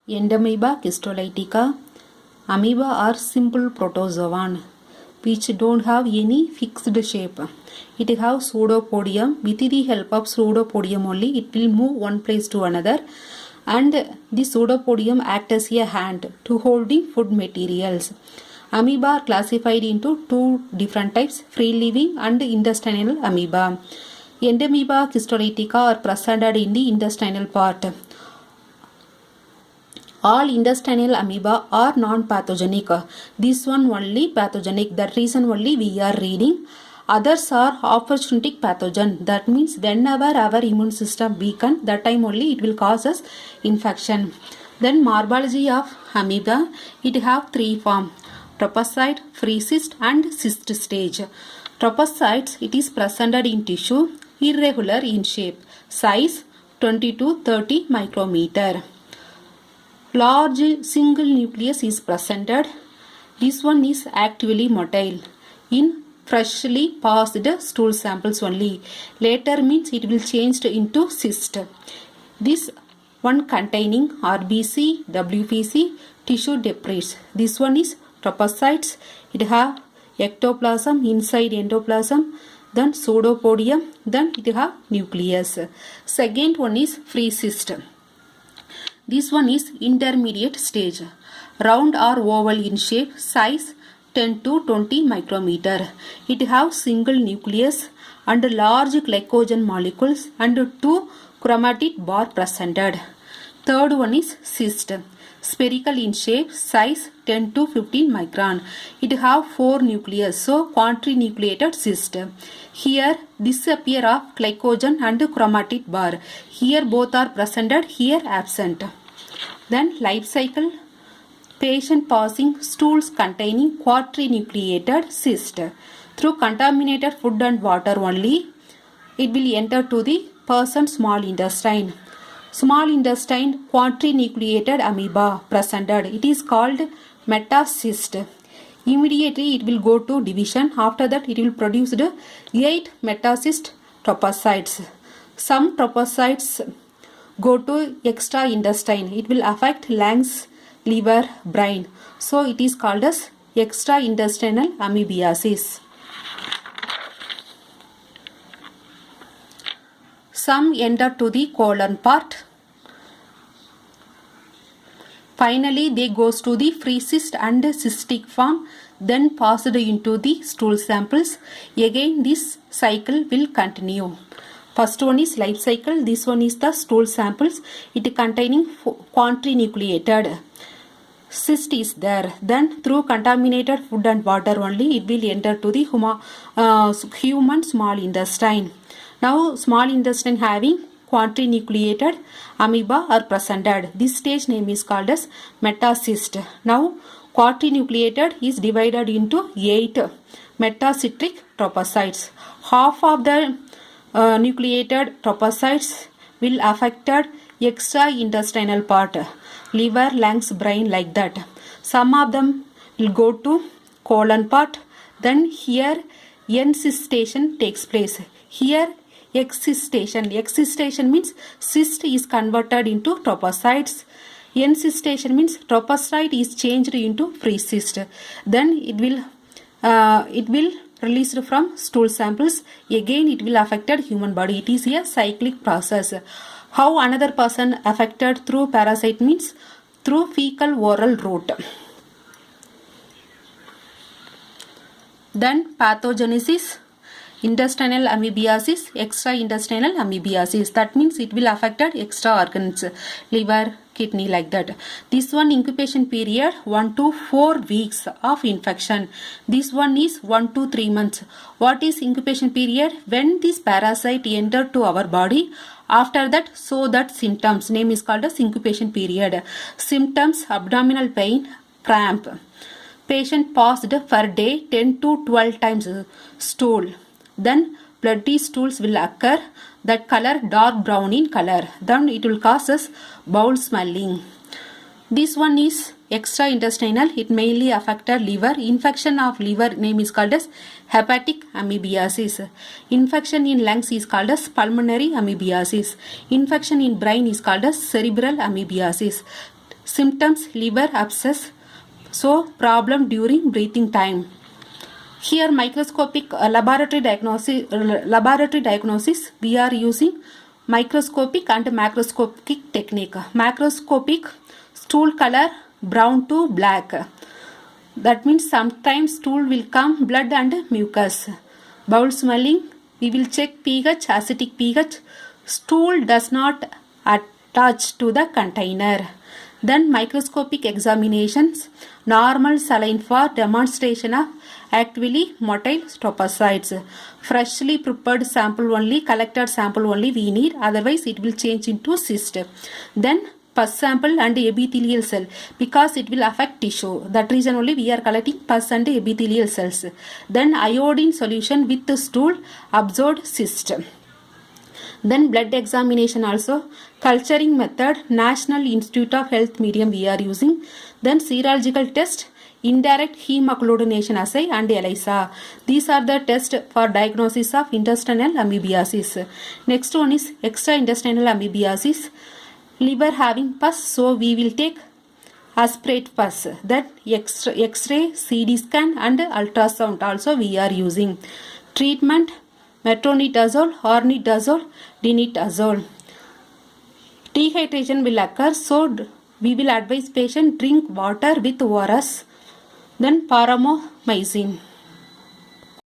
Entamoeba histolytica. Amoeba are simple protozoan which don't have any fixed shape. It have pseudopodium. With the help of pseudopodium only it will move one place to another, and the pseudopodium acts as a hand to holding food materials. Amoeba are classified into two different types, free living and intestinal amoeba. Entamoeba histolytica are presented in the intestinal part. All intestinal amoeba are non-pathogenic. This one only pathogenic. That reason only we are reading. Others are opportunistic pathogen. That means whenever our immune system weaken, that time only it will cause us infection. Then morphology of amoeba. It have three forms: tropocyte, free cyst and cyst stage. Tropocytes, it is presented in tissue, irregular in shape, size 20 to 30 micrometer. Large single nucleus is presented. This one is actively motile in freshly passed stool samples only. Later means it will change into cyst. This one containing RBC, WBC, tissue debris. This one is tropocytes. It have ectoplasm, inside endoplasm, then pseudopodium, then it have nucleus. Second one is free cyst. This one is intermediate stage, round or oval in shape, size 10 to 20 micrometer. It have single nucleus and large glycogen molecules and two chromatid bar presented. Third one is cyst, spherical in shape, size 10 to 15 micron. It have four nucleus, so quadrinucleated cyst. Here disappear of glycogen and chromatid bar. Here both are presented, here absent. Then life cycle. Patient passing stools containing quadrinucleated cyst. Through contaminated food and water only, it will enter to the person's small intestine. Small intestine quadrinucleated amoeba presented. It is called metacyst. Immediately it will go to division. After that it will produce 8 metacyst tropocytes. Some tropocytes go to extra intestine. It will affect lungs, liver, brain. So it is called as extra intestinal amoebiasis. Some enter to the colon part. Finally, they goes to the free cyst and cystic form, then passed into the stool samples. Again, this cycle will continue. First one is life cycle. This one is the stool samples. It containing quadrinucleated cyst is there. Then through contaminated food and water only, it will enter to the human small intestine. Now, small intestine having quadrinucleated amoeba are presented. This stage name is called as metacyst. Now quadrinucleated is divided into 8 metacytic tropocytes. Half of the nucleated tropocytes will affect extra intestinal part, liver, lungs, brain, like that. Some of them will go to colon part. Then here encystation takes place. Here excistation means cyst is converted into tropocytes. Encystation means tropocyte is changed into free cyst. Then it will released from stool samples. Again it will affect human body. It is a cyclic process. How another person affected through parasite means through fecal oral route. Then pathogenesis. Intestinal amoebiasis, extra intestinal amoebiasis. That means it will affect extra organs, liver, kidney, like that. This one incubation period 1 to 4 weeks of infection. This one is 1 to 3 months. What is incubation period? When this parasite entered to our body, after that show that symptoms. Name is called as incubation period. Symptoms: abdominal pain, cramp. Patient passed per day 10 to 12 times stool. Then bloody stools will occur, that color dark brown in color. Then it will cause us bowel smelling. This one is extra intestinal. It mainly affected liver. Infection of liver name is called as hepatic amoebiasis. Infection in lungs is called as pulmonary amoebiasis. Infection in brain is called as cerebral amoebiasis. Symptoms liver abscess, so problem during breathing time. Here microscopic laboratory diagnosis we are using microscopic and macroscopic technique. Macroscopic, stool color brown to black. That means sometimes stool will come blood and mucus. Bowel smelling, we will check pH, acidic pH. Stool does not attach to the container. Then microscopic examinations, normal saline for demonstration of actively motile stropocytes. Freshly prepared sample only, collected sample only we need, otherwise it will change into cyst. Then pus sample and epithelial cell, because it will affect tissue. That reason only we are collecting pus and epithelial cells. Then iodine solution with the stool, absorbed cyst. Then blood examination also, culturing method, National Institute of Health medium we are using. Then serological test, indirect hemagglutination assay and ELISA. These are the tests for diagnosis of intestinal amoebiasis. Next one is extraintestinal amoebiasis. Liver having pus, so we will take aspirate pus. Then X-ray, CD scan and ultrasound also we are using. Treatment, metronidazole, ornidazole, dinitazole. Dehydration will occur, so we will advise patient drink water with ORS. Then paramomycin.